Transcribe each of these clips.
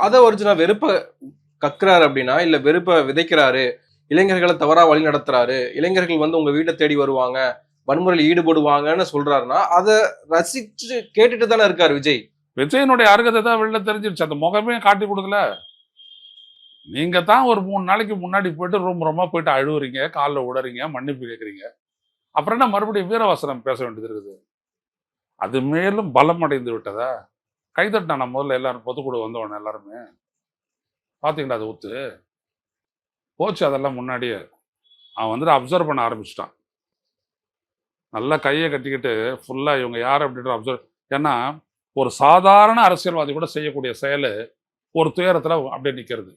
அத ஒரிஜினல் வெறுப்ப கக்குறாரு அப்படின்னா, இல்ல வெறுப்ப விதைக்கிறாரு, இளைஞர்கள தவறா வழி நடத்துறாரு, இளைஞர்கள் வந்து உங்க வீட்ட தேடி வருவாங்க, வன்முறையில ஈடுபடுவாங்கன்னு சொல்றாருன்னா, அத ரசிச்சு கேட்டுட்டு தானே இருக்காரு விஜய். விஜயனுடைய அருகதை தான் வெளில தெரிஞ்சிருச்சு. அந்த முகமே காட்டி கொடுக்கல. நீங்க தான் ஒரு 3 நாளைக்கு முன்னாடி போயிட்டு ரூம் ரூமா போயிட்டு அழுவுறீங்க, கால்ல விடுறீங்க, மன்னிப்பு கேட்குறீங்க. அப்புறம் என்ன மறுபடியும் வீரவசனம் பேச வேண்டியது இருக்குது? அது மேலும் பலம் அடைந்து விட்டதா? கைதட்டினா முதல்ல எல்லாரும் பொதுக்குழு வந்தவன எல்லாருமே. பார்த்தீங்களா அது ஊத்து? போச்சு அதெல்லாம் முன்னாடியே. அவன் வந்துட்டு அப்சர்வ் பண்ண ஆரம்பிச்சுட்டான். நல்லா கையை கட்டிக்கிட்டு ஃபுல்லா இவங்க யார் அப்படின்ற அப்சர்வ். ஏன்னா ஒரு சாதாரண அரசியல்வாதி கூட செய்யக்கூடிய செயல் ஒரு துயரத்துல அப்படியே நிக்கிறது.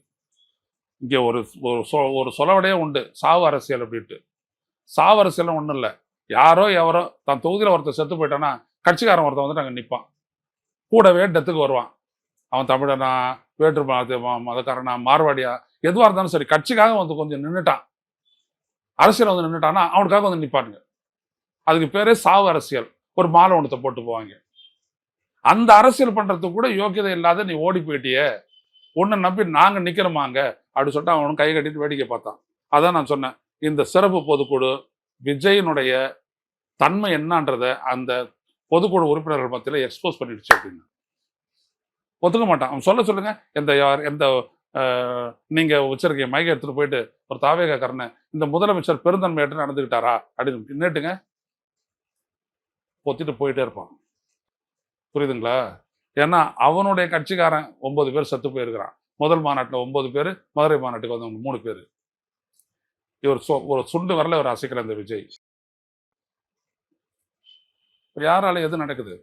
இங்க ஒரு ஒரு சொலவடையே உண்டு, சாவு அரசியல் அப்படின்ட்டு. சாவு அரசியல் ஒன்றும் இல்லை. யாரோ எவரோ தன் தொகுதியில் ஒருத்தர் செத்து போயிட்டான்னா கட்சிக்காரன் ஒருத்தன் வந்துட்டு அங்கே நிற்பான், கூடவே டெத்துக்கு வருவான். அவன் தமிழனா, வேற்று மதக்காரனா, மார்வாடியா, எதுவாக இருந்தாலும் சரி, கட்சிக்காக வந்து கொஞ்சம் நின்றுட்டான், அரசியல் வந்து நின்றுட்டான்னா அவனுக்காக வந்து நிற்பானுங்க. அதுக்கு பேரே சாவு அரசியல். ஒரு மாலை ஒன்றத்தை போட்டு போவாங்க. அந்த அரசியல் பண்றதுக்கு கூட யோக்கியதை இல்லாத நீ ஓடி போயிட்டியே, உன்னை நம்பி நாங்க நிக்கிறோமாங்க அப்படின்னு சொல்லிட்டு அவனும் கை கட்டிட்டு வேடிக்கை பார்த்தான். அதான் நான் சொன்னேன், இந்த சிறப்பு பொதுக்குழு விஜயனுடைய தன்மை என்னன்றத அந்த பொதுக்குழு உறுப்பினர்கள் மத்தியில் எக்ஸ்போஸ் பண்ணிடுச்சு அப்படின்னு. ஒத்துக்க மாட்டான். அவன் சொல்லுங்க, எந்த நீங்க வச்சிருக்கீங்க மைக எடுத்துட்டு போயிட்டு ஒரு தாவேகாரனை இந்த முதலமைச்சர் பெருந்தன்மையற்று நடந்துக்கிட்டாரா அப்படின்னு நேட்டுங்க பொத்திட்டு போயிட்டே இருப்பான். புரியுதுங்களா? ஏன்னா அவனுடைய கட்சிக்காரன் 9 பேர் செத்து போயிருக்கிறான். முதல் மாநாட்டில் 9 பேர், மதுரை மாநாட்டுக்கு வந்தவங்க 3 பேர். இவர் ஒரு சுண்டு வரல இவர் அசைக்கிற அந்த விஜய். யாரால எது நடக்குது?